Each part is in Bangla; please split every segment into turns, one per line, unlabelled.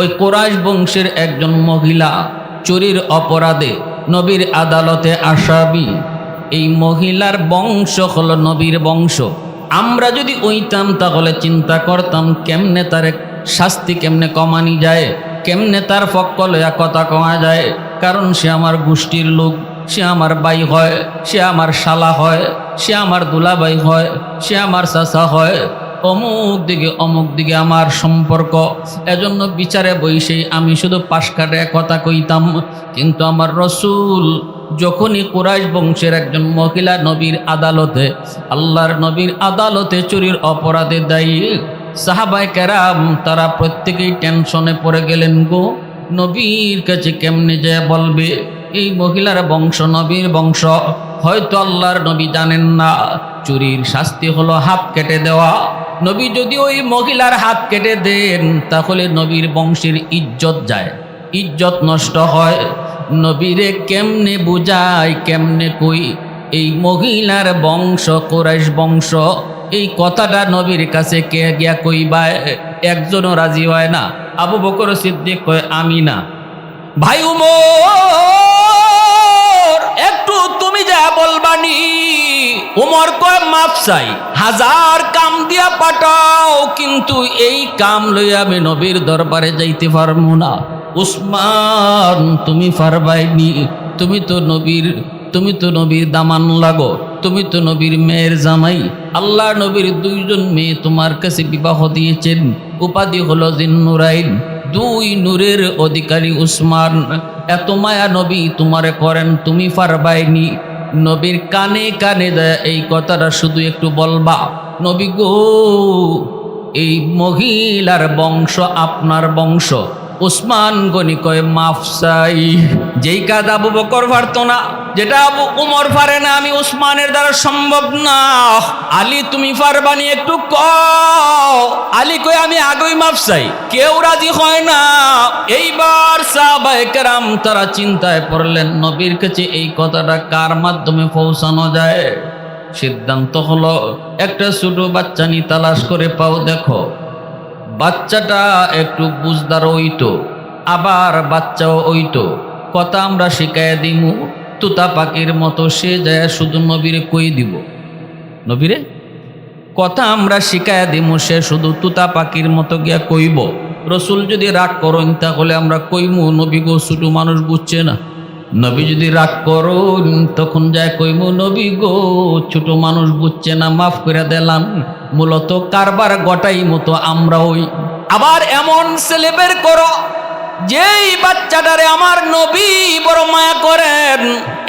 ওই কুরাইশ বংশের একজন মহিলা চুরির অপরাধে নবীর আদালতে আসামি। এই মহিলার বংশ হলো নবীর বংশ। আমরা যদি ওইতাম তাহলে চিন্তা করতাম কেমনে তার শাস্তি কেমনে কমানি যায়, কেমনে তার পক্ষ লয়া কথা কমা যায়। কারণ সে আমার গোষ্ঠীর লোক, সে আমার ভাই হয়, সে আমার শালা হয়, সে আমার দুলাভাই হয়, সে আমার চাচা হয়, অমুক দিকে আমার সম্পর্ক। এজন্য বিচারে বইসেই আমি শুধু পাশ কাটে কথা কইতাম। কিন্তু আমার রসুল যখনই কুরাইশ বংশের একজন মহিলা নবীর আদালতে, আল্লাহর নবীর আদালতে চুরির অপরাধে দায়ী, সাহাবায়ে কেরাম তারা প্রত্যেকেই টেনশনে পড়ে গেলেন গো। নবীর কাছে কেমনে যায় বলবে এই মহিলার বংশ নবীর বংশ? হয়তো আল্লাহর নবী জানেন না চুরির শাস্তি হলো হাত কেটে দেওয়া। নবী যদি ওই মহিলার হাত কেটে দেন তাহলে নবীর বংশের ইজ্জত যায়, ইজ্জত নষ্ট হয়। নবীরে কেমনে বুঝায়, কেমনে কই এই মহিলার বংশ কুরাইশ বংশ, এই কথাটা নবীর কাছে কে গিয়া কইবা? একজনও রাজি হয় না। আবু বকর সিদ্দিক কয় আমি না। ভাই উমর একটু তুমি যা বলবানি। উমর কয় মাপ চাই, হাজার কাম দিয়া পাঠাও, কিন্তু এই কাম লইয়া আমি নবীর দরবারে যাইতে পারবো না। উসমান তুমি পারবাইনি, তুমি তো নবীর দামান লাগো, তুমি তো নবীর মেয়ের জামাই। আল্লাহ নবীর দুইজন মেয়ে তোমার কাছে বিবাহ দিয়েছেন, উপাধি হলো জিন্নুরাইন, দুই নূরের অধিকারী উসমান। এত মায়া নবী তোমারে করেন, তুমি পারবাইনি। নবীর কানে কানে দেয় এই কথাটা শুধু একটু বলবা, নবী গো এই মহিলার বংশ আপনার বংশ। উসমান গনি কয় মাফ চাই। যেই কাজ আবু বকর পারত না, যেটা আবু উমর পারে না, আমি উসমানের দ্বারা সম্ভব না। আলী তুমি পারবানি, একটু কও। আলী কয় আমি আগেই মাফ চাই। কেউ রাজি হয় না। এইবার সাহাবায়ে কেরাম তারা চিন্তায় পড়লেন নবীর কাছে এই কথাটা কার মাধ্যমে পৌঁছানো যায়। সিদ্ধান্ত হলো একটা ছোট বাচ্চা নিয়ে তালাশ করে পাও। দেখো বাচ্চাটা একটু বুঝদার হইতো, আবার বাচ্চাও হইতো। কথা আমরা শিখাইয়া দিমু তুতা পাখির মতো, সে যায় শুধু নবীরে কই দিব। নবীরে কথা আমরা শিখাইয়া দিমু, সে শুধু তুতা পাখির মতো গিয়া কইব। রসুল যদি রাগ করেন তাহলে আমরা কইমু নবী গো ছোট মানুষ বুঝছে না। নবী যদি রাগ করুন তখন যায় কইমু নবী গো ছোট মানুষ বুঝছে না, মাফ করে দিলাম। মূলত কারবার গটাই মতো আমরা ওই। আবার এমন ছেলে বের করো যেই বাচ্চাটারে আমার নবী বড় মায়া করেন,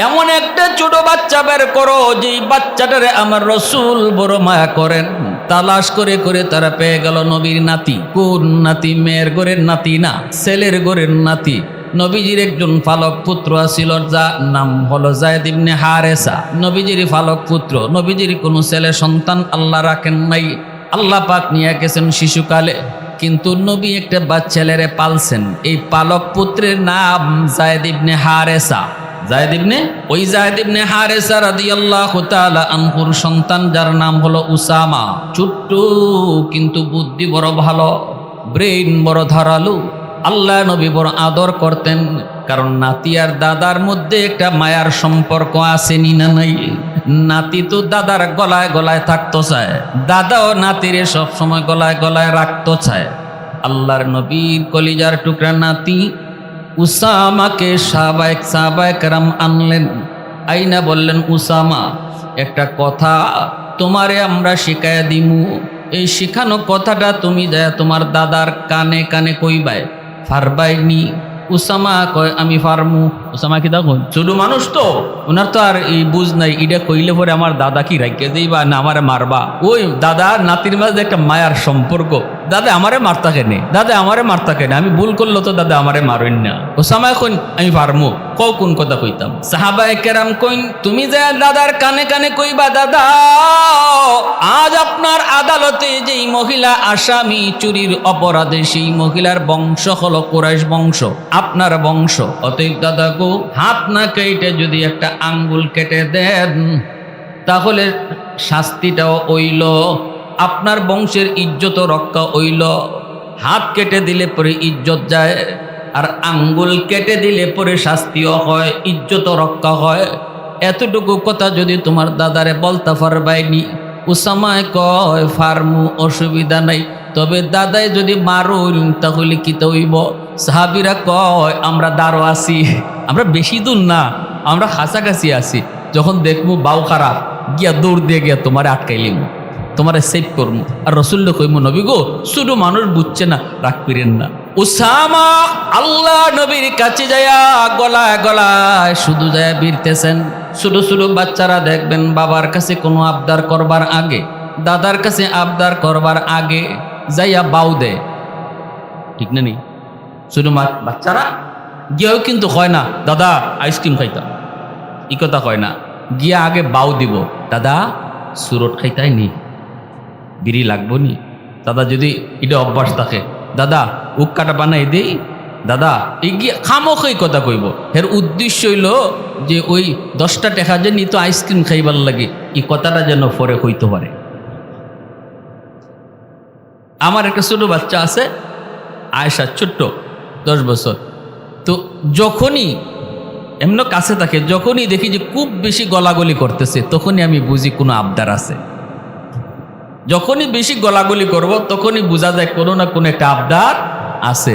এমন একটা ছোট বাচ্চা বের করো যেই বাচ্চাটারে আমার রসুল বড় মায়া করেন। তালাশ করে করে তারা পেয়ে গেল নবীর নাতি। কোন নাতি? মেয়ের ঘরের নাতি না, ছেলের ঘরের নাতি। নবীজির একজন পালক পুত্র আছিল, যার নাম হলো যায়েদ ইবনে হারেসা। নবীজির পালক পুত্র। নবীজির কোনো ছেলে সন্তান আল্লাহ রাখেন নাই, আল্লাহ পাক নিয়ে গেছেন শিশুকালে। কিন্তু নবী একটা বাচ্চালেরে পালছেন। এই পালক পুত্রের নাম যায়েদ ইবনে হারেসা। যায়েদ ইবনে হারেসা রাদিয়াল্লাহু তাআলা আনহুর সন্তান, যার নাম হলো উসামা। ছোট্ট কিন্তু বুদ্ধি বড় ভালো, ব্রেইন বড় ধারালো। আল্লাহ নবী বড় আদর করতেন, কারণ নাতি আর দাদার মধ্যে একটা মায়ার সম্পর্ক আসেনি না নাই? নাতি তো দাদার গলায় গলায় থাকতে চায়, দাদাও নাতিরে সবসময় গলায় গলায় রাখতে চায়। আল্লাহর নবীর কলিজার টুকরা নাতি উসামাকে সাহাবায়ে কেরাম আনলেন, আইনা বললেন উসামা একটা কথা তোমারে আমরা শিখাইয়া দিমু। এই শিখানো কথাটা তুমি যায় তোমার দাদার কানে কানে কইবাই, পারবাইনি? উসামা কয় আমি পারমু। উসামা কি দেখো ছোট মানুষ তো, ওনার তো আর এই বুঝ নাই, এটা কইলে পরে আমার দাদা কি রাখিয়ে দিবা না আমারে মারবা। ওই দাদা নাতির মাঝে একটা মায়ার সম্পর্ক। দাদা আমারে মারতা কেনে, দাদা আমারে মারতা কেনে, আমি ভুল করলো তো দাদা আমারে মারেন না। উসামা কইন আমি পারমু। কও কোন কথা কইতাম? সাহাবায়ে কেরাম কইন তুমি যে দাদার কানে কানে কইবা, দাদা আজ আপনার আদালতে যেই মহিলা আসামি চুরির অপরাধে, সেই মহিলার বংশ হলো কুরাইশ বংশ, আপনার বংশ। অতএব দাদা গো হাত না কেটে যদি একটা আঙ্গুল কেটে দেন তাহলে শাস্তিটাও হইল, আপনার বংশের ইজ্জত রক্ষা হইল। হাত কেটে দিলে পরে ইজ্জত যায়, আর আঙ্গুল কেটে দিলে পরে শাস্তিও হয়, ইজ্জতও রক্ষা হয়। এতটুকু কথা যদি তোমার দাদারে বলতে পারবাইনি। উসামায় কয় ফার্মু, অসুবিধা নাই, তবে দাদাই যদি মারুন তাহলে কি হইব? সাহাবিরা কয় আমরা দাঁড়ো আছি, আমরা বেশি দূর না, আমরা কাছাকাছি আছি, যখন দেখবো বাউ খারাপ গিয়া দৌড় দিয়ে গিয়া তোমার আটকাইলিম, তোমারে সেভ করবো। আর রসুল্লা কইমু নবী গো শুধু মানুষ বুঝছে না, রাগ করেন না। উসামা আল্লাহ নবীর কাছে যায়া গলায় গলায় শুধু যায় বিরতেছেন। ছোটো ছোটো বাচ্চারা দেখবেন বাবার কাছে কোনো আবদার করবার আগে, দাদার কাছে আবদার করবার আগে যাইয়া বাউ দেয়, ঠিক না নি? ছোটো বাচ্চারা গিয়েও কিন্তু হয় না দাদা আইসক্রিম খাইতাম, ই কথা হয় না, গিয়া আগে বাউ দিব, দাদা সুরট খাইতাই নি, বিড়ি লাগবো নি, দাদা যদি এটা অভ্যাস থাকে, দাদা উক্কাটা বানাই দেই, দাদা এই গিয়ে খামোখাই কথা কইব। এর উদ্দেশ্য হইল যে ওই 10টা টাকা যে নিত আইসক্রিম খাইবার লাগে, এই কথাটা যেন পরে হইতে পারে। আমার একটা ছোটো বাচ্চা আছে আয়েশা, ছোট্ট 10 বছর। তো যখনই এমন কাছে থাকে, যখনই দেখি যে খুব বেশি গলাগলি করতেছে, তখনই আমি বুঝি কোনো আবদার আছে। যখনই বেশি গলাগলি করব তখনই বোঝা যায় কোনো না কোনো একটা আবদার আছে।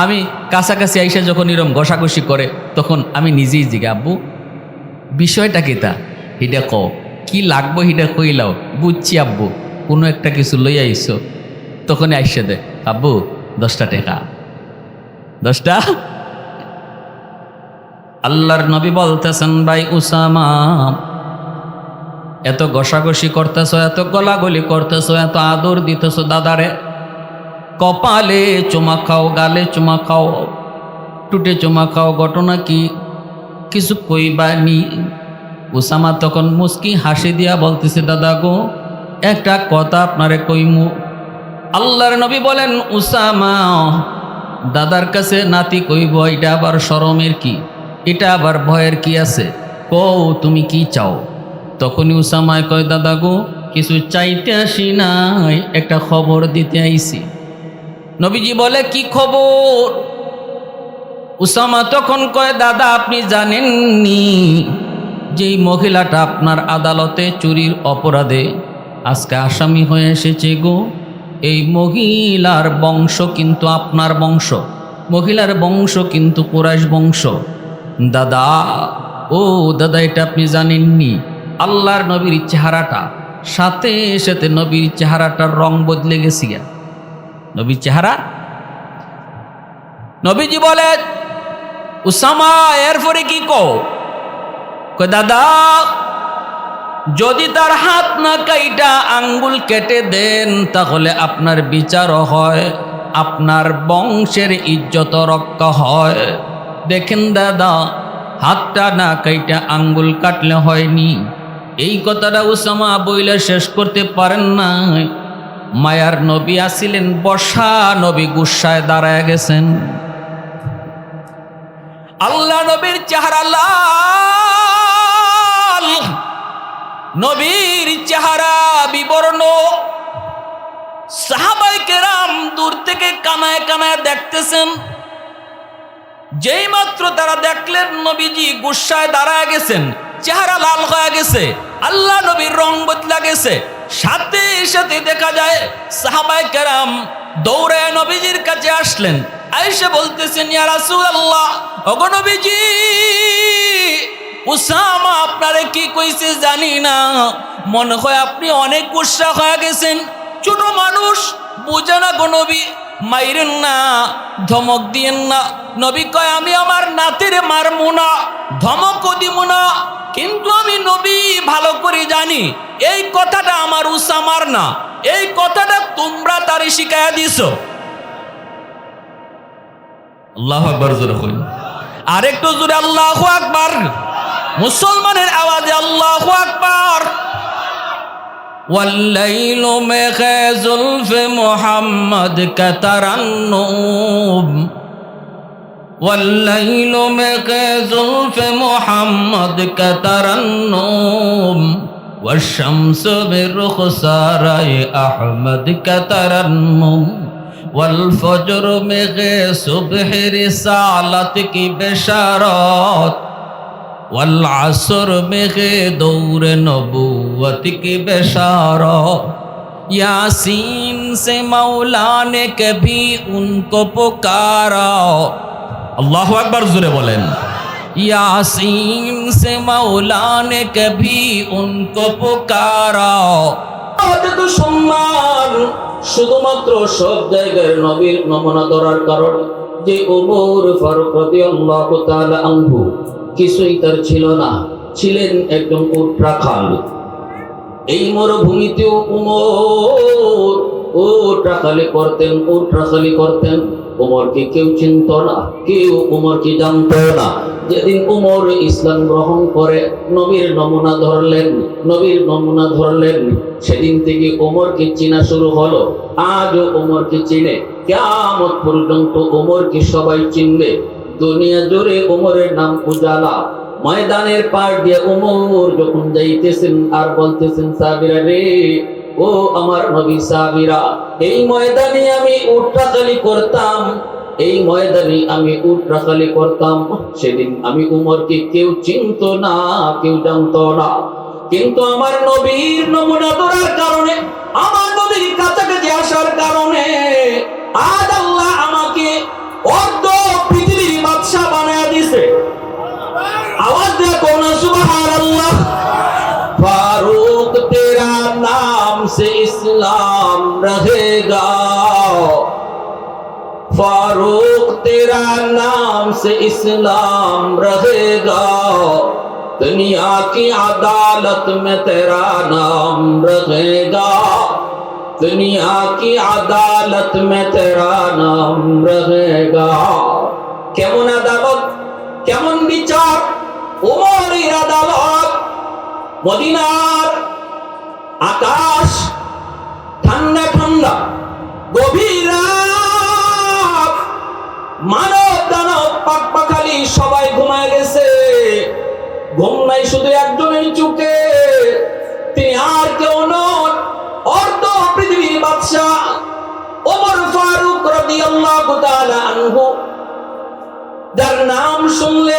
আমি কাছাকাছি আইসা যখন এরকম ঘষাঘষি করে, তখন আমি নিজেই জিজ্ঞা, আব্বু বিষয়টা কি তা, হিডা কও, কি লাগবো হিডা কইলাও, বুঝছি আব্বু, কোনো একটা কিছু লইয়া আইসো। তখনই আইসা দে, আব্বু 10টা টাকা, 10টা। আল্লাহর নবী বলতেছেন, ভাই উসামা এত ঘষাঘষি করতেছ, এত গলাগলি করতেছ, এত আদর দিতেছ দাদারে, কপালে চুমা খাও, গালে চুমা খাও, টুটে চুমা খাও, ঘটনা কি কিছু কইবানি? উসামা তখন মুস্কি হাসি দিয়া বলতেছে, দাদা গো একটা কথা আপনারে কইমু। আল্লাহর নবী বলেন, উসামা দাদার কাছে নাতি কইব, এটা আবার শরমের কি, এটা আবার ভয়ের কি আছে, কও তুমি কি চাও? তখনই উসামায় কয়, দাদা গো কিছু চাইতে আসি নাই, একটা খবর দিতে আইছি। নবীজি বলে, কি খবর? উসামা তখন কয়, দাদা আপনি জানেননি যেই মহিলাটা আপনার আদালতে চুরির অপরাধে আজকে আসামি হয়ে এসেছে গো, এই মহিলার বংশ কিন্তু আপনার বংশ, মহিলার বংশ কিন্তু কুরাইশ বংশ। দাদা ও দাদা এটা আপনি জানেননি? আল্লাহর নবীর চেহারাটা, সাথে সাথে নবীর চেহারাটার রং বদলে গেছি। নবীর চেহারা, নবীজি বলে, উসামা এরপরে কি কও? কয় দাদা যদি তার হাত না কাইটা আঙ্গুল কেটে দেন তাহলে আপনার বিচারও হয়, আপনার বংশের ইজ্জত রক্ষা হয়। দেখেন দাদা হাতটা না কাইটা আঙ্গুল কাটলে হয়নি। এই কথাটা উসামা বইলে শেষ করতে পারেন না। মায়ার নবী আসিলেন বর্ষা, নবী গুসায় দাঁড়ায় গেছেন। আল্লাহ নবীর চেহারা লাল, নবীর চেহারা বিবর্ণ। সাহাবায়ে কেরাম দূর থেকে কানায় কানায় দেখতেছেন। যেই মাত্র তারা দেখলেন নবীজি গুসায় দাঁড়ায় গেছেন, চেহারা লাল হয়ে গেছে, আল্লাহ নবীর রং বদলা গেছে, সাথে সাথে দেখা যায় সাহাবায়ে কেরাম দৌড়ে নবীজির কাছে আসলেন। আয়েশা বলতেছেন, ইয়া রাসূলুল্লাহ, ওগো নবীজি উসামা আপনারে কি কইছে জানি না, মনে হয় আপনি অনেক গুসা হয়ে গেছেন। ছোট মানুষ বুঝে না গো নবী, মাইরেন না, ধমক দিয়েন না। নবী কয়, আমি আমার নাতিরে মারমু না, ধমকও দিব না, কিন্তু আমি নবী ভালো করে জানি এই কথাটা আমার উসামার না, এই কথাটা তোমরা তারে শিখাইয়া দিছো। আল্লাহু আকবার জোরে কইন, আরেকটু জোরে আল্লাহু আকবার। মুসলমানের আওয়াজে আল্লাহু আকবার। والليل में जुल्फ मोहम्मद का तरन्नुम, والليل में जुल्फ मोहम्मद का तरन्नुम, والشمس برخسار अहमद का तरन्नुम, वल फजर में गे सुबह रिसालत की बशारत वल असर में गे दौर नबूवत की बशारत यासीन से मौला ने कभी उनको पुकारा। अल्लाहु अकबर जुरे बोलें। यासीन से मौला ने कभी उनको पुकारा। তো সম্মান শুধুমাত্র সব জায়গায় নবীর নমুনা ধরার কারণে যে ওমর ফারুক রাদিয়াল্লাহু তাআলা আনহু কিছুই তার ছিল না, ছিলেন একজন উট রাখাল। এই মরুভূমিতেও ওমর উট রাখালি করতেন। ওমরকে কেউ চিনত না, কেউ ওমরকে জানত না। যেদিন ওমর ইসলাম গ্রহণ করে নবীর নমুনা ধরলেন, সেদিন থেকে ওমরকে চেনা শুরু হলো। আজও ওমরকে চিনে, কিয়ামত পর্যন্ত ওমরকে সবাই চিনবে। দুনিয়া জুড়ে ওমরের নাম উজালা। ময়দানের পার দিয়ে ওমর যখন যাইতেছেন আর বলতেছেন, সাহাবীরা রে, ও আমার নবী সাহাবীরা, এই ময়দানে আমি উট রাখালি করতাম। সেদিন আমি উমরকে কেউ চিনত না, কেউ জানতো না। কিন্তু আমার নবীর নমুনা ধরার কারণে, আমার নবীর কাছাকাছি আসার কারণে আজ আল্লাহ আমাকে অর্ধ পৃথিবীর বাদশা বানায় দিছে। आवाज दे कौन सुभान अल्लाह। फारूक तेरा नाम से इस्लाम रहेगा, फारूक तेरा नाम से इस्लाम रहेगा, दुनिया की अदालत में तेरा नाम रहेगा, दुनिया की अदालत में तेरा नाम रहेगा। কেমন আদালত, কেমন বিচার, ওমরের আদালত। মদিনার আকাশ ঠান্ডা ঠান্ডা, গভীর রাত, মানব দানব পাকপাখালি সবাই ঘুমায় গেছে। ঘুম নাই শুধু একজনের চোখে, তিনি আর কেউ নন, অর্ধ পৃথিবীর বাদশা ওমর ফারুক রাদিয়াল্লাহু তাআলা আনহু, যার নাম শুনলে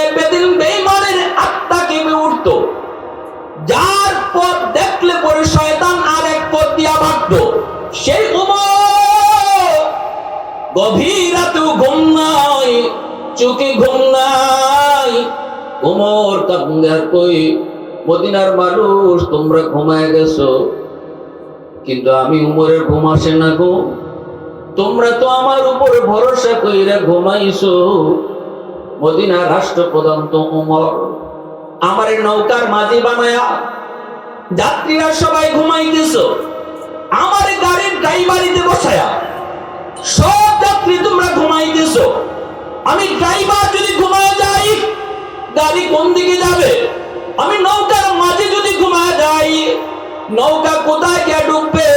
বেঈমানের আত্মা কেঁপে উঠত, যার পথ দেখলে পরে শয়তান আর এক পথ দিয়া ভাগত। সেই ওমর গভীর রাতেও ঘুম নাই, চোখে ঘুম নাই। ওমর কাঁদে আর কই, মদিনার মানুষ তোমরা ঘুমায় গেছো, কিন্তু আমি উমরের ঘুম আসে না গো। তোমরা তো আমার উপর ভরসা কইরা ঘুমাইছো। মদিনার রাষ্ট্রপ্রধান তো ওমর, আমার নৌকার মাঝি বানায়া, যাত্রীরা সবাই ঘুমাইতেছো, আমার গাড়ির ড্রাইভারিতে বসায়া সব যাত্রী তোমরা ঘুমাইতেছো। আমি ড্রাইভার যদি ঘুমায় যাই, গাড়ি কোন দিকে যাবে? আমি নৌকার মাঝি যদি ঘুমায় যাই, নৌকা কোথায় গিয়ে ডুববে?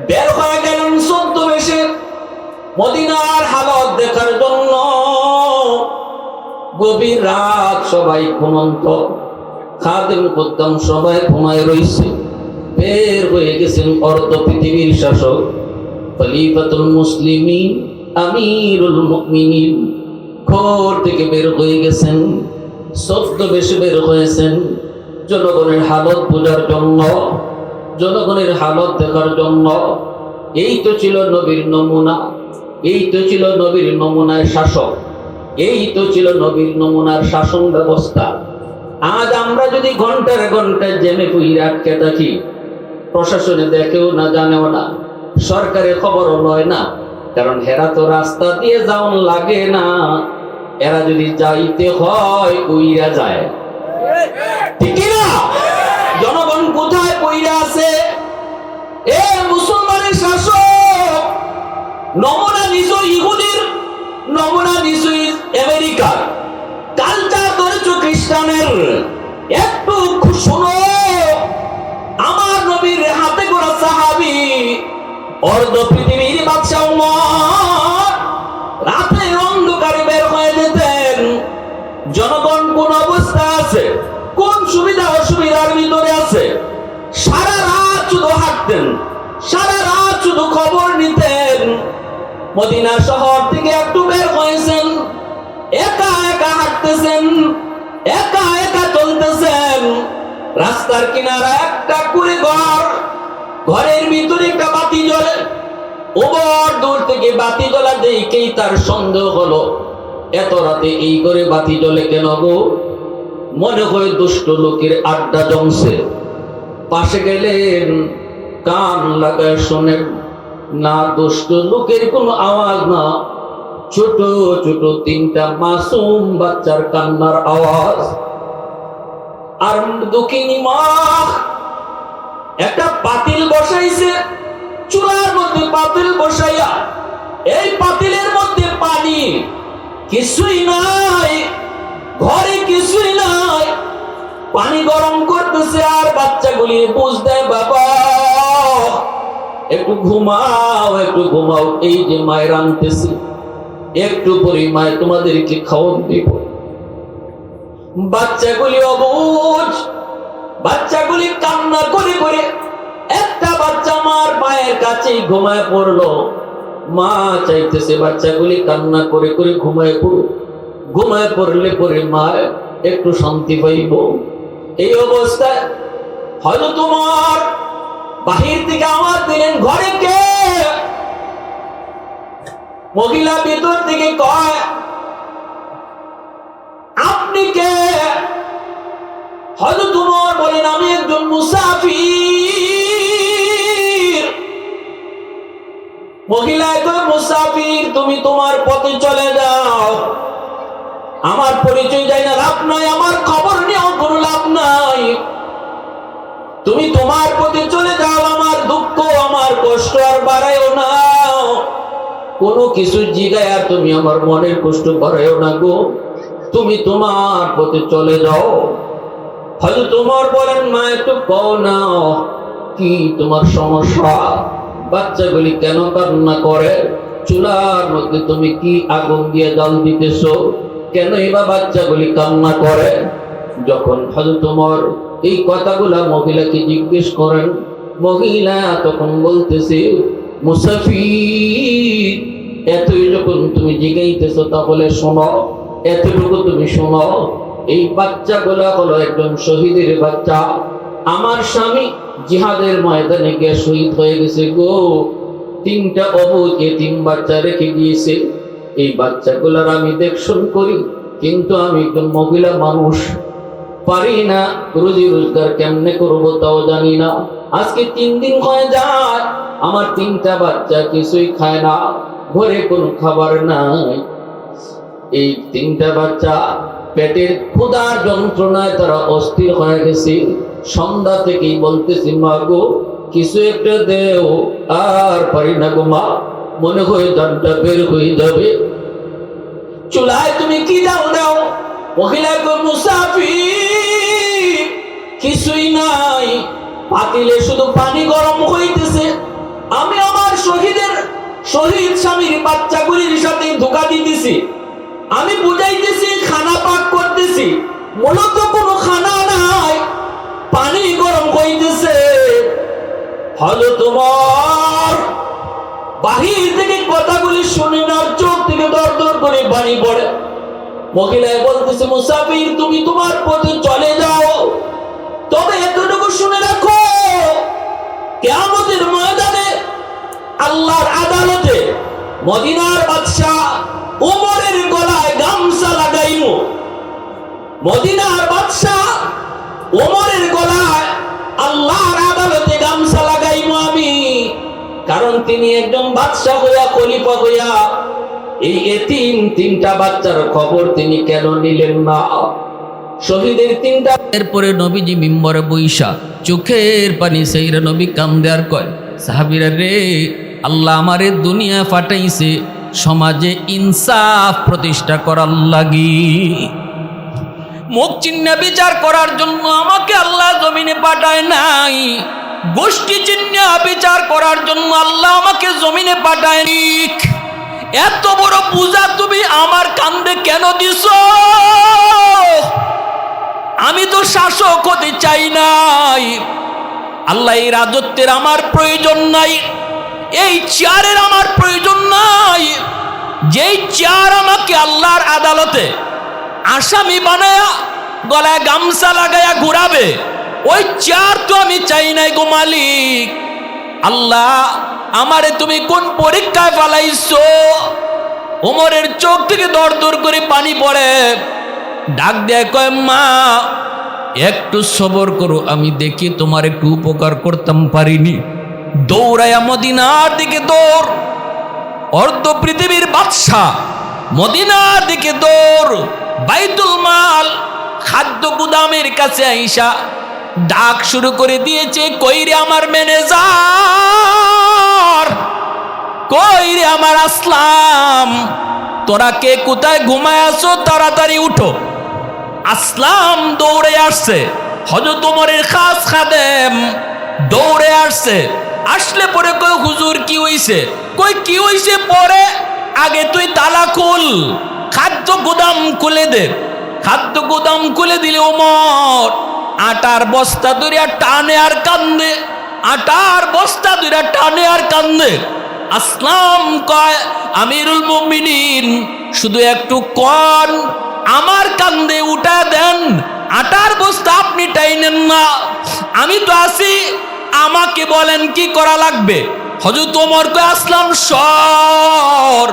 বের হয়ে গেলেন ছদ্মবেশে মদিনার হালত দেখার জন্য। গভীর রাত, সবাই ঘুমন্ত, খাদেম কুদ্দাম সবাই ঘুমায় রইছে। বের হয়ে গেছেন অর্ধ পৃথিবীর শাসক, খলিফাতুল মুসলিমিন, আমিরুল মুমিনিন। ঘর থেকে বের হয়ে গেছেন, ছদ্মবেশে বের হয়েছেন জনগণের হালত বোঝার জন্য, জনগণের হালত দেখার জন্য। এই তো ছিল নবীর নমুনা, এই তো ছিল নবীর নমুনার শাসক, এই তো ছিল নবীর নমুনার শাসন ব্যবস্থা। আজ আমরা যদি ঘন্টার ঘন্টা জেমে পুইরে আটকে থাকি, প্রশাসনে দেখেও না, জানেও না, সরকারের খবরও লয় না, কারণ হেরা তো রাস্তা দিয়ে যাওন লাগে না। এরা যদি যাইতে হয় উইরা যায়, ঠিক না? জনগণ কোথায় পইরা আছে? এ মুসলমানের শাসক নমুনা নিশ্চয় ইহুদির, নমুনা নিশ্চয় আমেরিকার, কালচার ধরেছ খ্রিস্টানের। একটু শোনো, আমার নবীর হাতে গোড়া সাহাবী, অর্ধ পৃথিবীর বাদশা ওমর রাতে অন্ধকারে বের হয়ে যেতেন। জনগণ কোন অবস্থা আছে, কোন সুবিধা অসুবিধার ভিতরে আছে, সারা রাত শুধু হাঁটতেন, সারা রাত শুধু খবর নিতেন। মদিনা শহর থেকে একটু বের হয়েছেন, একা একা হাঁটতেছেন, একা একা চলতেছেন। রাস্তার কিনারা একটা কুড়ে ঘর, ঘরের ভিতরে একটা বাতি জ্বলে। ওপর দূর থেকে বাতি জ্বলা দেখেই তার সন্দেহ হলো, এত রাতে এই করে বাতি জ্বলে কেন গো? মনে হয় দুষ্ট লোকের আড্ডা জমছে। পাশে গেলেন, কান লাগায় শোনেন, না দুষ্ট লোকের কোনো আওয়াজ না, ছোট ছোট তিনটা মাসুম বাচ্চার কান্নার আওয়াজ। আর দুঃখিনী মা একটা পাতিল বসাইছে, চুলার মধ্যে পাতিল বসাইয়া এই পাতিলের মধ্যে পানি, কিছুই নাই, ঘরে কিছুই নাই, পানি গরম করতেছে। আর বাচ্চাগুলি বুঝ দেয়, বাবা একটু ঘুমাও, একটু ঘুমাও, এই যে মায়ের আনতেছি, একটু পরে মায় তোমাদেরকে খাওয়ান দিব। বাচ্চাগুলি অবুঝ, বাচ্চাগুলি কান্না করে করে, একটা বাচ্চা মার মায়ের কাছেই ঘুমায় পড়লো। মা চাইতেছে বাচ্চাগুলি কান্না করে করে ঘুমায় পড়ো, ঘুমায় পড়লে পরে মা একটু শান্তি পাইব। এই অবস্থায় হয়তো তোমার বাহির থেকে আওয়াজ দিলেন, ঘরে কে? মহিলা ভিতর থেকে কয়, আপনি কে? হয়তো তোমার বলেন, আমি একজন মুসাফির। মহিলা কয়, মুসাফির তুমি তোমার পথে চলে যাও, আমার পরিচয় যাই না, লাভ নাই, আমার খবর নিয়েও কোনো লাভ নাই, তুমি তোমার পথে চলে যাও, আমার দুঃখ আমার কষ্ট আর বাড়াইও না, কোনো কিছু জিগায় আর তুমি আমার মনের কষ্ট বাড়াইও না গো, তুমি তোমার পথে চলে যাও। হয়তো তোমার বলেন, মা একটু কও না কি তোমার সমস্যা, বাচ্চাগুলি কেন কান্না করে, চুলার মধ্যে তুমি কি আগুন দিয়ে জাল দিতেছো, কেন এবার বাচ্চাগুলি কান্না করে? যখন হয়তো তোমার এই কথাগুলা মহিলাকে জিজ্ঞেস করেন, মহিলা তখন বলতেছে, মুসাফির এতই যখন তুমি জিগাইতেছো তাহলে শোনো, এতটুকু তুমি শোনো, এই বাচ্চাগুলা হলো একজন শহীদের বাচ্চা। আমার স্বামী জিহাদের ময়দানে গিয়ে শহীদ হয়ে গেছে গো, তিনটা অবুঝ এতিম বাচ্চা রেখে গিয়েছে। এই বাচ্চাগুলার আমি দেখশন করি, কিন্তু আমি একজন মহিলা মানুষ, পারি না, রুজি রোজগার কেমনে করবো তাও জানি না। আজকে 3 দিন হয়ে যায়, আমার তিনটা বাচ্চা কিছুই খায় না, ঘরে কোনো খাবার নাই। এই তিনটা বাচ্চা পেটের ক্ষুধার যন্ত্রণায় তারা অস্থির হয়ে গেছে। সন্ধ্যা থেকেই বলতেছি, মা গো কিছু একটা দেও, আর পারি না গো মা, মনে হয় জানটা বের হয়ে যাবে। চুলায় তুমি কি দাও দাও? মহিলা গো, মুসাফির কিছুই নাই, পাতিলে শুধু পানি গরম হইতেছে, আমি আমার শহীদ স্বামীর বাচ্চাগুলির সাথে ধোঁকা দিতেছি, আমি বুঝাইতেছি খানা পাক করতেছি, মূলত কোনো খানা নাই, পানি গরম হইতেছে। হলো তোমার বাহির থেকে কথাগুলি শুনে না, চোখ থেকে দর দর করে পানি পড়ে। মহিলায় বলতেছে, মুসাফির তুমি তোমার পথে চলে যাও, তবে এতটুকু শুনে রাখো, কিয়ামতের ময়দানে আল্লাহর আদালতে মদিনার বাদশা ওমরের গলায় গামছা লাগাইমু, মদিনার বাদশা ওমরের গলায় আল্লাহর আদালতে গামছা লাগাইমু আমি, কারণ তিনি একজন বাদশা হইয়া, খলিফা হইয়া এই এতিম তিনটা বাচ্চার খবর তিনি কেন নিলেন না? শহীদের তিনটা। এরপরে নবীজি মিম্বরে বইসা চোখের পানি সেইরা নবী কান্দে আর কয়, সাহাবীরা রে, আল্লাহ আমারে দুনিয়া ফাটাইছে সমাজে ইনসাফ প্রতিষ্ঠা করার লাগি, মুখ চিহ্ন বিচার করার জন্য আমাকে আল্লাহ জমিনে পাঠায় নাই, গোষ্ঠী চিহ্ন বিচার করার জন্য আল্লাহ আমাকে জমিনে পাঠায়নি। এত বড় পূজা তুমি আমার কান্দে কেন দিছ? আমি তো শাসক হতে চাই নাই, আল্লাহ এই রাজত্বের আমার প্রয়োজন নাই, এই চেয়ারের আমার প্রয়োজন নাই। যেই চেয়ার আমাকে আল্লাহর আদালতে আসামি বানায়া গলায় গামছা লাগায়া ঘুরাবে, ওই চেয়ার তো আমি চাই নাই গো মালিক। আল্লাহ, আমারে তুমি কোন পরীক্ষায় ফালাইছো? ওমরের চোখ থেকে দর দর করে পানি পড়ে। ডাক দেয়, কয় মা একটু সবর করো, আমি দেখি তোমার একটু উপকার করতাম পারিনি। দৌড়ায়া মদিনার দিকে দৌড়, অর্ধ পৃথিবীর বাদশাহ মদিনার দিকে দৌড়। বাইতুল মাল খাদ্য গুদামের কাছে আইসা ডাক শুরু করে দিয়েছে, কইরে আমার ম্যানেজার, কইরে আমার আসলাম, তোরা কে কোথায় ঘুমায় আছো, তাড়াতাড়ি উঠো। আসলাম দৌড়ে আসছে, হযরত ওমরের খাস খাদেম দৌড়ে আসছে। আসলে পরে কই হুজুর কি হইছে? কই কি হইছে পরে, আগে তুই তালা খুল, খাদ্য গুদাম খুলে দে। খাদ্য গুদাম খুলে দিলে ওমর আটার বস্তা ধরিয়া টানে আর কান্দে, আটার বস্তা ধরিয়া টানে আর কান্দে। আসলাম কয়, আমিরুল মুমিনিন শুধু একটু কন, আমার কান্দে উঠা দেন, আটার বস্তা আপনি টাইনেন না, আমি তো আছি, আমাকে বলেন কি করা লাগবে। হযরত ওমর কয়, আসলাম সর,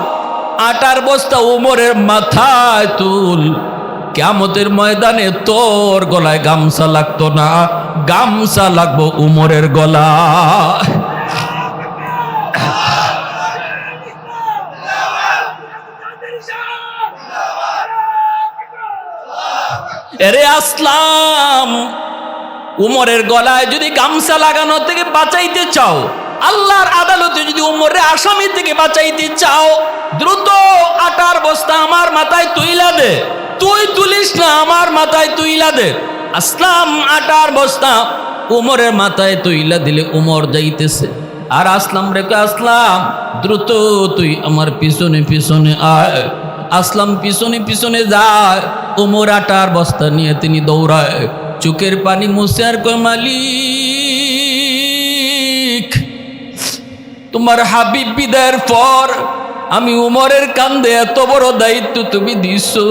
আটার বস্তা ওমরের মাথায় তুল, কিয়ামতের ময়দানে তোর গলায় গামছা লাগতো না, গামছা লাগবো ওমরের গলায়। এরে আসলাম, উমরের গলায় যদি গামছা লাগানো থেকে বাঁচাইতে চাও, আল্লাহর আদালতে যদি উমরের আসামি থেকে বাঁচাইতে চাও, দ্রুত আটার বস্তা আমার মাথায় তুইলা দে। তুই তুলিস না, আমার মাথায় তুইলা দে। আসলাম আটার বস্তা উমরের মাথায় তুইলা দিলে উমর যাইতেছে। আর আসলাম রেখে, আসলাম দ্রুত তুই আমার পিছনে পিছনে আয়। আসলাম পিছনে পিছনে যায়, উমর আটার বস্তা নিয়ে তিনি দৌড়ায়, চোখের পানি মুছে আর কয়, মালিক তোমার হাবিব বিদায়ের পর আমি উমরের কান্দে এত বড় দায়িত্ব তুমি দিছো।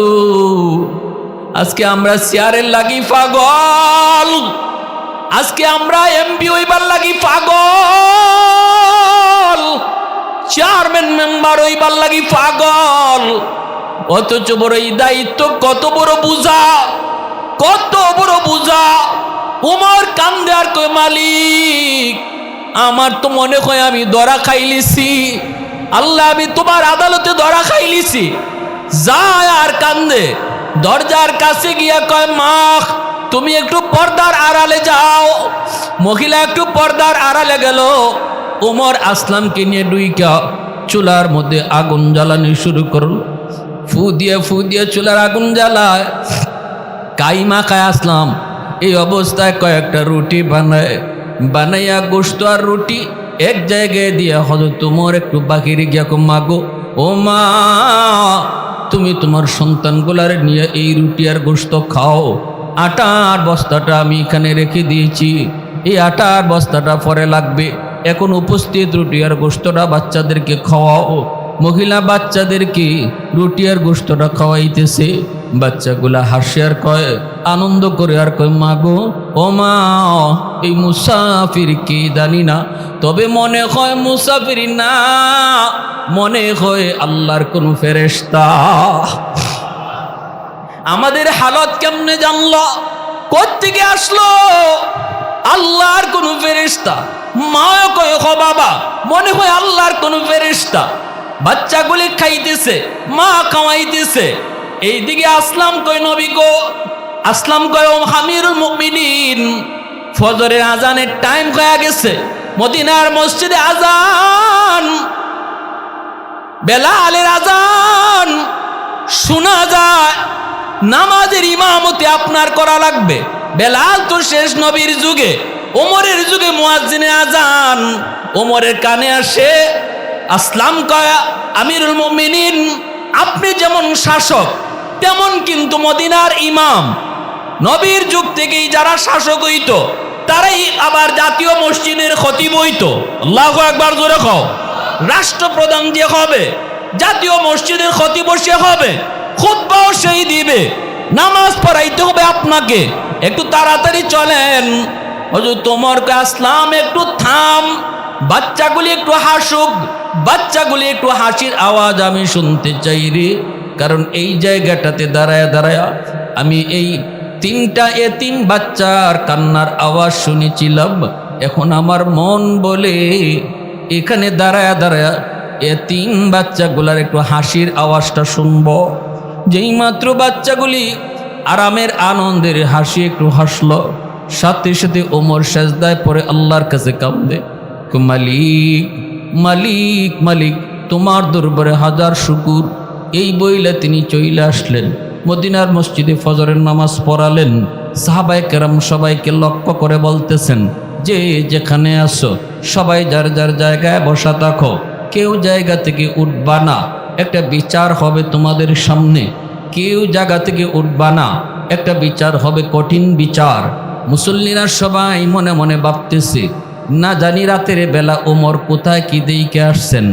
আজকে আমরা চেয়ারের লাগি পাগল, আজকে আমরা এমপি হইবার লাগি পাগল, চেয়ারম্যান মেম্বার হইবার লাগি পাগল। অথচ বড় এই দায়িত্ব কত বড় বুঝা, কত বড় বুঝা। উমর কান্দে আর কয়, মালিক আমার তো মনে হয় আমি ধরা খাইলিছি, আল্লাহ আমি তোমার আদালতে ধরা খাইলিছি। যায় আর কান্দে, দরজার কাছে গিয়া কয়, মা তুমি একটু পর্দার আড়ালে যাও। মহিলা একটু পর্দার আড়ালে গেল। উমর আসলামকে নিয়ে ডুইকা চুলার মধ্যে আগুন জ্বালানো শুরু করল। ফু দিয়ে চুলার আগুন জ্বালায়, কাইমা খায় আসলাম। এই অবস্থায় কয়েকটা রুটি বানাইয়া গোশত আর রুটি এক জায়গায় দিয়া হযরত ওমর একটু বাকিরে গিয়া মাগো, ও মা তুমি তোমার সন্তানগুলার নিয়ে এই রুটি আর গোশত খাও, আটার বস্তাটা আমি এখানে রেখে দিয়েছি, এই আটার বস্তাটা পরে লাগবে, এখন উপস্থিত রুটি আর গোশতটা বাচ্চাদেরকে খাওয়াও। মহিলা বাচ্চাদেরকে রুটি আর গোশতটা খাওয়াইতেছে। বাচ্চাগুলা হাসে আর কয়, আনন্দ করে আর কয়, মা গো, ও মা এই মুসাফির কি জানি না, তবে মনে হয় মুসাফির না, মনে হয় আল্লাহর কোন ফেরেশতা। আমাদের হালত কেমনে জানলো, কোত্থেকে আসলো? আল্লাহর কোন ফেরেশতা। মা কয়, হ বাবা মনে হয় আল্লাহর কোন ফেরেশতা। বাচ্চাগুলি খাইতেছে, মা খাওয়াইতেছে। এইদিকে আসলাম কয়, নবী গো, আসলাম কয়, ও আমিরুল মুমিনিন ফজরের আজানের টাইম হয়ে গেছে, মদিনার মসজিদে আজান, বেলালের আজান শোনা যায়, নামাজের ইমামতি আপনার করা লাগবে। বেলাল তো শেষ নবীর যুগে, ওমরের যুগে মুয়াজ্জিনের আজান ওমরের কানে আসে। আসলাম কয়, আমিরুল মুমিনিন আপনি যেমন শাসক তেমন কিন্তু মদিনার ইমাম। নবীর যুগ থেকেই যারা শাসক হইতো তারাই আবার জাতীয় মসজিদের খতিব হইতো। আল্লাহু আকবার, জোরে খাও। রাষ্ট্রপ্রধান যে হবে, জাতীয় মসজিদের খতিব সে হবে, খুতবাও সেই দিবে, নামাজ পড়াইতে হবে আপনাকে। একটু তাড়াতাড়ি চলেন। হুজুর তোমারকে আসলাম, একটু থাম, বাচ্চাগুলি একটু হাসুক, বাচ্চাগুলি একটু হাসির আওয়াজ আমি শুনতে চাই রে। কারণ এই জায়গাটাতে দাঁড়ায় দাঁড়ায় আমি এই 3টা এতিম বাচ্চার কান্নার আওয়াজ শুনেছিলাম। এখন আমার মন বলে এখানে দাঁড়ায় দাঁড়ায় এতিম বাচ্চাগুলার একটু হাসির আওয়াজটা শুনব। যেই মাত্র বাচ্চাগুলি আরামের আনন্দের হাসি একটু হাসলো, সাথে সাথে ওমর সেজদায় পড়ে আল্লাহর কাছে কাঁদে, মালিক মালিক মালিক, তোমার দরবারে হাজার শুকুর। এই বইলে তিনি চলে আসলেন, মদিনার মসজিদে ফজরের নামাজ পড়ালেন। সাহাবায়ে কেরাম সবাইকে লক্ষ্য করে বলতেছেন, যে যেখানে আসো সবাই যার যার জায়গায় বসা থাকো, কেউ জায়গা থেকে উঠবা না, একটা বিচার হবে তোমাদের সামনে। কেউ জায়গা থেকে উঠবা না, একটা বিচার হবে, কঠিন বিচার। মুসল্লিরা সবাই মনে মনে ভাবতেছে, না জানি রাতের বেলা ওমর কোথায় কি দিকে আসছেন,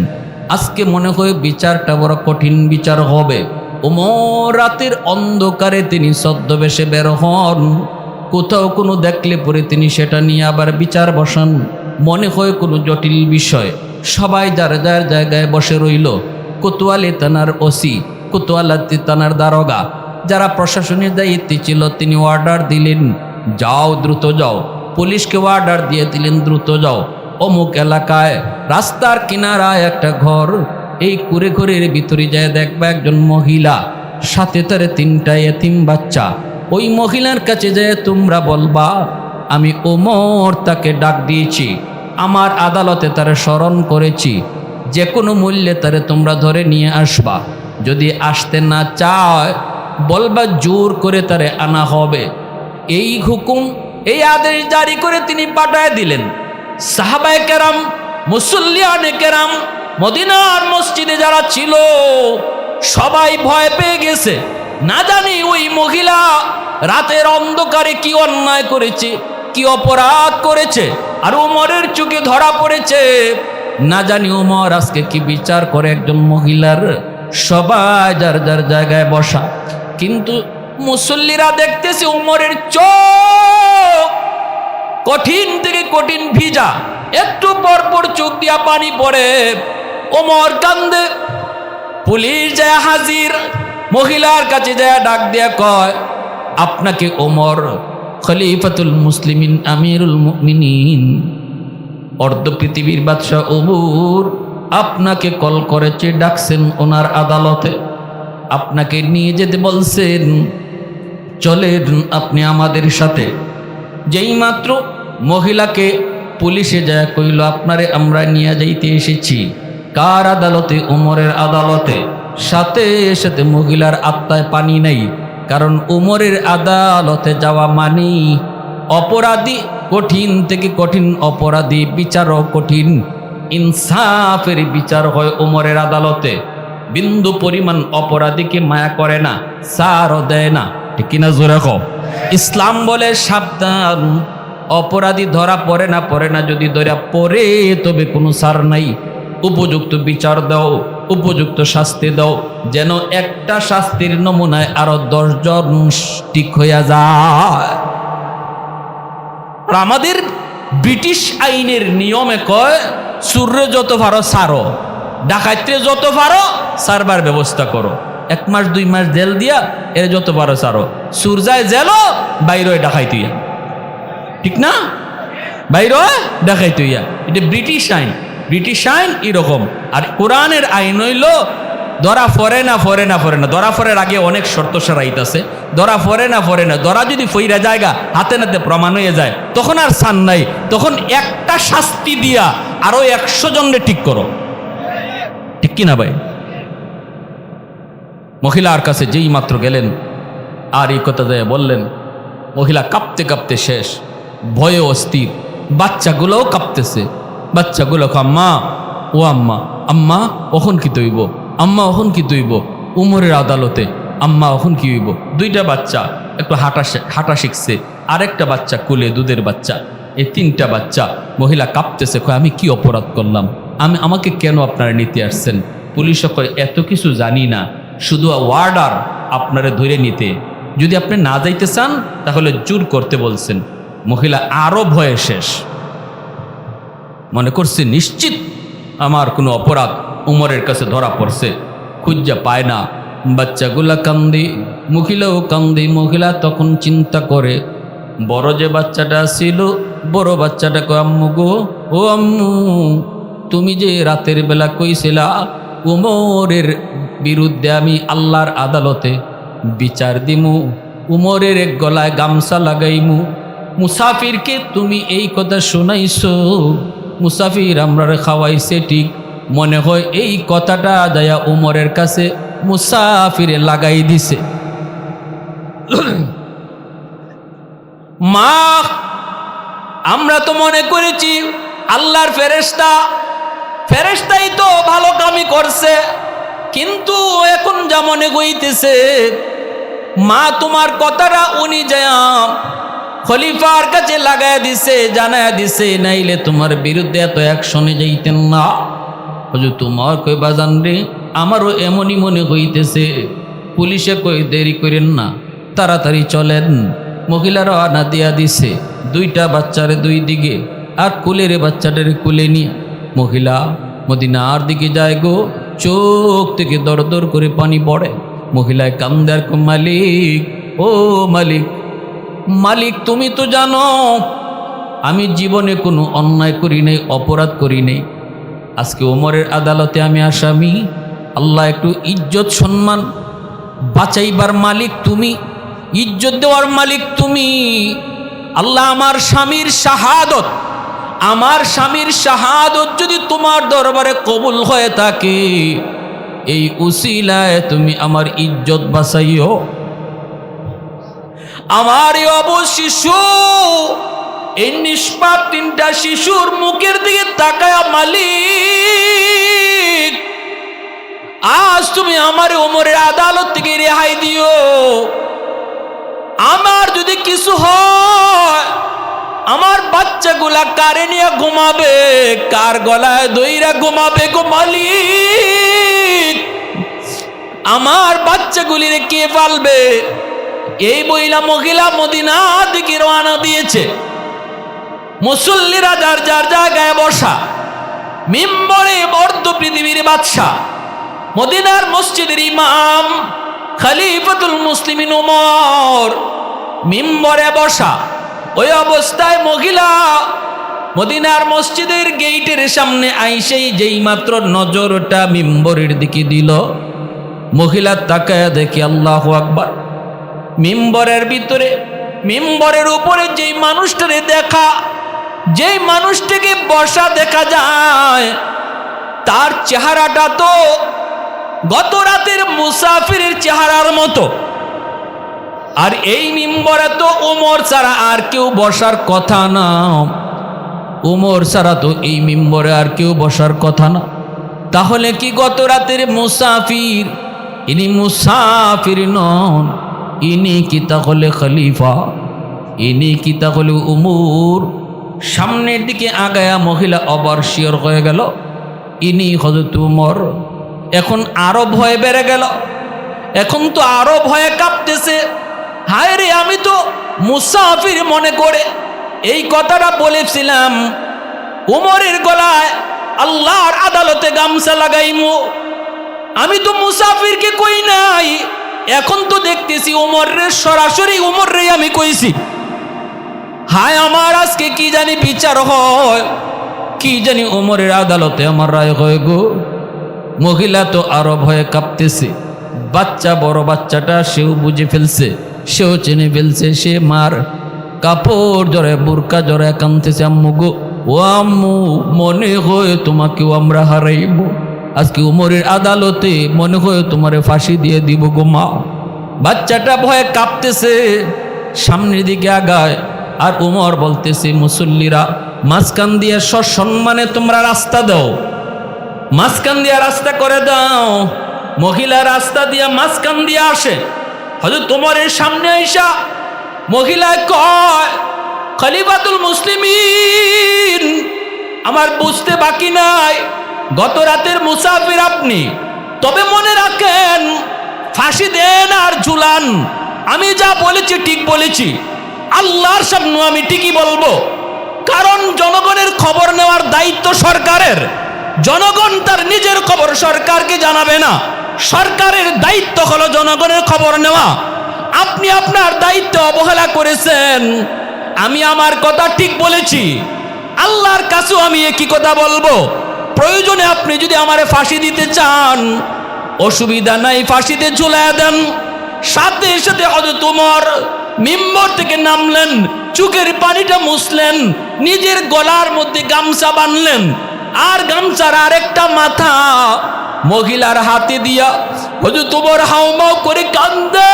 আজকে মনে হয় বিচারটা বড় কঠিন বিচার হবে। ওমর রাতের অন্ধকারে তিনি ছদ্মবেশে বের হন, কোথাও কোনো দেখলে পরে তিনি সেটা নিয়ে আবার বিচার বসান। মনে হয় কোনো জটিল বিষয়। সবাই যার যার জায়গায় বসে রইল। কোতোয়ালি থানার ওসি, কোতোয়ালি থানার দারোগা, যারা প্রশাসনের দায়িত্বে ছিল, তিনি অর্ডার দিলেন, যাও দ্রুত যাও। পুলিশকে অর্ডার দিয়ে দিলেন, দ্রুত যাও। অমুক এলাকায় রাস্তার কিনারায় একটা ঘর, এই কুড়ে ঘরের ভিতরে যায় দেখবা একজন মহিলা, সাথে তার 3টা এতিম বাচ্চা। ওই মহিলার কাছে যায় তোমরা বলবা, আমি ওমর তাকে ডাক দিয়েছি, আমার আদালতে তারে স্মরণ করেছি, যে কোনো মূল্যে তারে তোমরা ধরে নিয়ে আসবা। যদি আসতে না চায় বলবা জোর করে তারে আনা হবে। এই হুকুম, এই আদেশ জারি করে তিনি পাঠায় দিলেন। সাহাবায়ে কেরাম, মুসল্লিয়ানে কেরাম, মদিনার মসজিদে যারা ছিল সবাই ভয় পেয়ে গেছে। না জানি ওই মহিলা রাতের অন্ধকারে কি অন্যায় করেছে, কি অপরাধ করেছে, আর ওমরের চোখে ধরা পড়েছে। না জানি ওমর আজকে কি বিচার করে একজন মহিলার। সবাই যার যার জায়গায় বসা, কিন্তু মুসল্লিরা দেখতেছে ওমরের চোখ কঠিন থেকে কঠিন ভিজা, একটু পর পর চোখ দিয়া পানি পড়ে। ওমর কান্দে। পুলিশ যায় হাজির, মহিলার কাছে যায় ডাক দিয়া কয়, আপনাকে ওমর খলিফাতুল মুসলিমিন আমিরুল মুমিনিন, অর্ধ পৃথিবীর বাদশাহ ওমর আপনাকে কল করেছে, ডাকছেন ওনার আদালতে, আপনাকে নিয়ে যেতে বলছেন, চলেন আপনি আমাদের সাথে। যেই মাত্র মহিলাকে পুলিশে যায় কইল, আপনারে আমরা নিয়ে যাইতে এসেছি। কার আদালতে? ওমরের আদালতে। সাথে সাথে মহিলার আত্মায় পানি নেই, কারণ ওমরের আদালতে যাওয়া মানি অপরাধী, কঠিন থেকে কঠিন অপরাধী, বিচারও কঠিন, ইনসাফের বিচার হয় ওমরের আদালতে। বিন্দু পরিমাণ অপরাধীকে মায়া করে না, ছাড়ও দেয় না, ঠিক কিনা জোরে কও। ইসলাম বলে সাবধান, অপরাধী ধরা পড়ে না, যদি ধরা পড়ে তবে কোনো ছাড় নাই। উপযুক্ত বিচার দাও, উপযুক্ত শাস্তি দাও, যেন একটা শাস্তির নমুনায় আরো 10 জন ঠিক হইয়া যায়। আমাদের ব্রিটিশ আইনের নিয়মে কয়, চুরে যত পারো ছাড়ো, ডাকাইতে যত পারো ছাড়বার ব্যবস্থা করো। 1 মাস 2 মাস জেল দিয়া এর যত পারো ছাড়ো। সুর যায় জেল, বাইরে ডাকাইতে, ঠিক না? বাইরে ডাকাইতে, এটা ব্রিটিশ আইন। ব্রিটিশ আইন এরকম। আর কোরআনের আইন হইল ধরা ফরে না। ধরা ফরের আগে অনেক শর্ত সারাইত আছে। ধরা ফরে না, ধরা যদি ফইরা জায়গা হাতে নাতে প্রমাণ হয়ে যায়, তখন আর ছান নাই, তখন একটা শাস্তি দিয়া আরো 100 জনরে ঠিক করো, ঠিক কিনা ভাই? মহিলার কাছে যেই মাত্র গেলেন আর এই কথা দেয় বললেন, মহিলা কাঁপতে কাঁপতে শেষ, ভয়ে অস্থির। বাচ্চাগুলোও কাঁপতেছে। বাচ্চাগুলো, আম্মা, ও আম্মা, আম্মা ওখন কি তৈব, আম্মা ওখন কি তৈব, উমরের আদালতে আম্মা ওখন কি হইব। 2টা বাচ্চা একটু হাঁটা শিখছে, আরেকটা বাচ্চা কোলে দুধের বাচ্চা, এই 3টা বাচ্চা। মহিলা কাঁপতেছে, কয় আমি কি অপরাধ করলাম, আমাকে কেন আপনারা নিতে আসছেন? পুলিশ কয় এত কিছু জানি না, শুধু ওয়ার্ডার আপনারা ধরে নিতে, যদি আপনি না যাইতে চান তাহলে জোর করতে বলছেন। মহিলা আরো ভয়ে শেষ, মনে করছে নিশ্চিত আমার কোনো অপরাধ উমরের কাছে ধরা পড়ছে, খুঁজা পায় না। বাচ্চাগুলা কান্দি, মহিলাও কান্দি। মহিলা তখন চিন্তা করে, বড় যে বাচ্চাটা ছিল, বড় বাচ্চাটা কয় আম্মু গো, ও আম্মু, তুমি যে রাতের বেলা কইছিলা উমরের বিরুদ্ধে আমি আল্লাহর আদালতে বিচার দিমু, উমরের এক গলায় গামছা লাগাইমু, মুসাফিরকে তুমি এই কথা শোনাইছো, মুসাফির আমরারে খাওয়াইছে ঠিক, মনে হয় এই কথাটা যায়া উমরের কাছে মুসাফিরে লাগাই দিছে। মা, আমরা তো মনে করেছি আল্লাহর ফেরেশতাই তো ভালো কামই করছে, কিন্তু এখন যা মনে হইতেছে মা তোমার কথাটা উনি যায় খলিফার কাছে লাগায় দিছে, জানায় দিছে, নাইলে তোমার বিরুদ্ধে এত অ্যাকশনে যাইতেন না। হুজুর তোমার কই বাজান রে, আমারও এমনই মনে হইতেছে। পুলিশে কই দেরি করেন না, তাড়াতাড়ি চলেন। মহিলারা আনা দিয়া দিছে, দুইটা বাচ্চারে দুই দিকে, আর কুলের বাচ্চাটারে কুলে নিয়ে মহিলা মদিনার দিকে যায় গো। চোখ থেকে দর দর করে পানি পড়ে। মহিলায় কান্দার কো মালিক, ও মালিক, মালিক তুমি তো জানো আমি জীবনে কোনো অন্যায় করি নাই, অপরাধ করি নাই, আজকে ওমরের আদালতে আমি আসামি। আল্লাহ একটু ইজ্জত সম্মান বাঁচাইবার মালিক তুমি, ইজ্জত দেওয়ার মালিক তুমি। আল্লাহ আমার স্বামীর শাহাদত যদি তোমার দরবারে কবুল হয়ে থাকে, এই উসিলায় তুমি আমার ইজ্জত বাঁচাইও। আমার এই অবশ শিশু, এই নিষ্পাপ তিনটা শিশুর মুখের দিকে তাকায় মালিক, আজ তুমি আমার ওমরের আদালত থেকে রেহাই দিও। আমার যদি কিছু হয়, আমার বাচ্চাগুলা কারে নিয়ে ঘুমাবে, কার গলায় দইরা ঘুমাবে গো মালিক? আমার বাচ্চাগুলিরে কে পালবে? এই মহিলা মদিনা দিকে রওনা দিয়েছে। মুসল্লিরা যার যার জায়গায় বসা, মিম্বরে অর্ধ পৃথিবীর বাদশা, মদিনার মসজিদের ইমাম খলিফাতুল মুসলিমিন ওমর মিম্বরে বসা। ওই অবস্থায় মহিলা মদিনার মসজিদের গেইটের সামনে আইসেই যেই মাত্র নজরটা মিম্বরের দিকে দিল, মহিলা তাকায়া দেখে আল্লাহু আকবার, মিম্বরের ভিতরে, মিম্বরের উপরে যেই মানুষটারে দেখা, যেই মানুষটাকে বসা দেখা যায়, তার চেহারাটা তো গত রাতের মুসাফিরের চেহারার মতো। আর এই মিম্বরে তো ওমর ছাড়া আর কেউ বসার কথা না, ওমর ছাড়া তো এই মিম্বরে আর কেউ বসার কথা না। তাহলে কি গত রাতের মুসাফির? ইনি মুসাফির নন, ইনি কি তাহলে খলিফা? ইনি কি তাহলে উমর? সামনের দিকে আগায়া মহিলা অবার শিওর হয়ে গেল ইনি হযরত উমর। এখন আরো ভয় বেড়ে গেল, এখন তো আরো ভয়ে কাঁপতেছে। হায় রে, আমি তো মুসাফির মনে করে এই কথাটা বলেছিলাম, উমরের গলায় আল্লাহর আদালতে গামছা লাগাইমু, আমি তো মুসাফিরকে কই নাই। এখন তো দেখতেছি উমরে, সরাসরি উমরে আমি কইছি। হায় আমার আজকে কি জানি বিচার হয়, কি জানি উমরের আদালতে আমার রায় হয় গো। মহিলা তো আরো ভয়ে কাঁপতেছে। বাচ্চা, বড় বাচ্চাটা সেও বুঝে ফেলছে, সেও চিনে ফেলছে, সে মার কাপড় জড়ে, বুরকা জড়ে কাঁদতেছে। আম্মু গো, ও আম্মু, মনে হয় তোমাকেও আমরা হারাইব, আজকে উমরের আদালতে মনে হয় তোমারে ফাঁসি দিয়ে দিব গো মা। বাচ্চাটা ভয়ে কাঁপতেছে, সামনের দিকে আগায়। আর উমর বলতেছে, মুসল্লিরা মাঝখান দিয়ে সসম্মানে তোমরা রাস্তা দাও, মাঝখান দিয়া রাস্তা করে দাও। মহিলা রাস্তা দিয়া মাঝখান দিয়ে আসে। হযরত ওমরের সামনে আইসা মহিলা কয়, খলিফাতুল মুসলিমিন, আমার বুঝতে বাকি নাই, গত রাতের মুসাফির আপনি। তবে মনে রাখেন, ফাঁসি দেন আর ঝুলান, আমি যা বলেছি ঠিক বলেছি, আল্লাহর সামনে আমি ঠিকই বলবো। কারণ জনগণের খবর নেওয়ার দায়িত্ব সরকারের। জনগণ তার নিজের খবর সরকারকে জানাবে না, সরকারের দায়িত্ব হলো জনগণের খবর নেওয়া। আপনি আপনার দায়িত্ব অবহেলা করেছেন। আমি আমার কথা ঠিক বলেছি, আল্লাহর কাছেও আমি একই কথা বলবো। প্রয়োজনে আপনি যদি আমারে ফাঁসি দিতে চান, অসুবিধা নাই, ফাঁসিতে ঝুলাইয়া দেন। সাথে সাথে হযরত ওমর মিম্বর থেকে নামলেন, চোখের পানিটা মুছলেন, নিজের গলার মধ্যে গামছা বাঁধলেন, আর গামছার আরেকটা মাথা মহিলার হাতে দিয়া হযরত ওমর হাউমাউ করে কান্দে।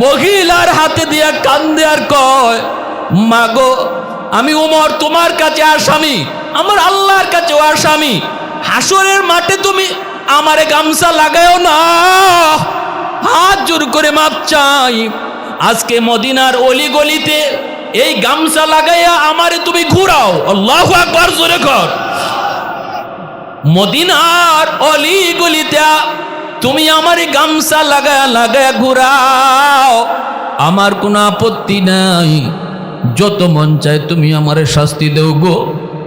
মহিলার হাতে দিয়া কান্দে আর কয়, মাগো আমি ওমর তোমার কাছে আসামি, আমার আল্লাহর কাছেও আসামি। হাসরের মাঠে তুমি আমারে গামছা লাগায়ও না, হাত জোর করে মাপ চাই। আজকে মদিনার অলি গলিতে এই গামছা লাগাইয়া আমারে তুমি ঘুরাও। আল্লাহু আকবার, জোরে কর। মদিনার অলি গলিতে তুমি আমারে গামছা লাগায়া লাগায়া ঘুরাও, আমার কোনো আপত্তি নাই। যত মন চায় তুমি আমারে শাস্তি দেও গো,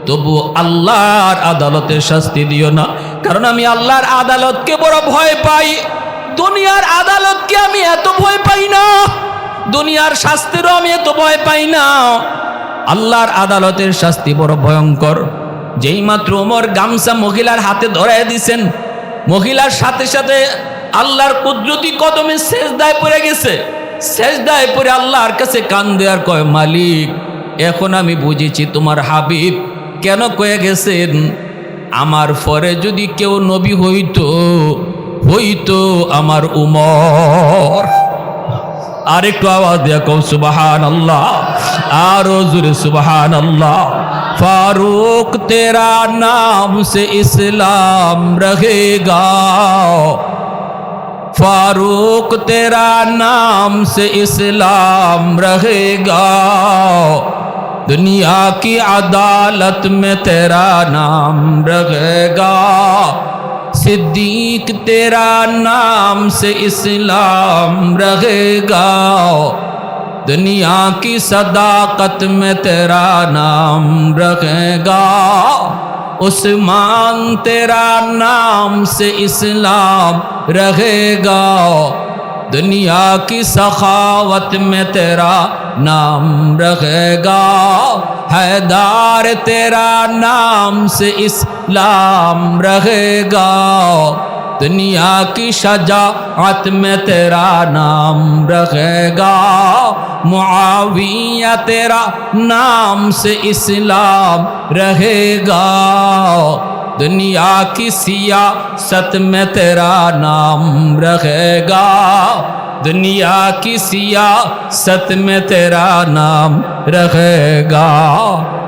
তবু আল্লাহর আদালতের শাস্তি দিও না। কারণ আমি আল্লাহর আদালতকে বড় ভয় পাই, দুনিয়ার আদালতকে আমি এত ভয় পাই না, দুনিয়ার শাস্তিরও আমি এত ভয় পাই না। আল্লাহর আদালতের শাস্তি বড় ভয়ঙ্কর। যেই মাত্র ওমর গামছা মহিলার হাতে ধরায় দিছেন, মহিলার সাথে সাথে আল্লাহর কুদরতি কদমে সেজদায় পড়ে গেছে। সেজদায় পড়ে আল্লাহর কাছে কান্দে আর কয়, মালিক এখন আমি বুঝেছি তোমার হাবিব কেন কয়ে গেছেন, আমার পরে যদি কেউ নবী হইতো আমার উমর। আরেকটু আওয়াজ দিয়া কও সুবহানাল্লাহ, আরো জোরে সুবহানাল্লাহ। फारूक तेरा नाम से इस्लाम रहेगा, फारूक तेरा नाम से इस्लाम रहेगा, दुनिया की अदालत में तेरा नाम रहेगा, सिद्दीक तेरा नाम से इस्लाम रहेगा, दुनिया की सदाकत में तेरा नाम रखेगा, उस्मान तेरा नाम से इस्लाम रहेगा, दुनिया की सखावत में तेरा नाम रखेगा, हैदार तेरा नाम से इस्लाम रहेगा, दुनिया की शजाअत में तेरा नाम रखेगा, मुआविया तेरा नाम से इस्लाम रहेगा, दुनिया की सियासत में तेरा नाम रखेगा, दुनिया की सियासत में तेरा नाम रखेगा।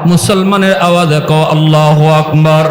मुसलमाনের আওয়াজ কও আল্লাহু আকবার।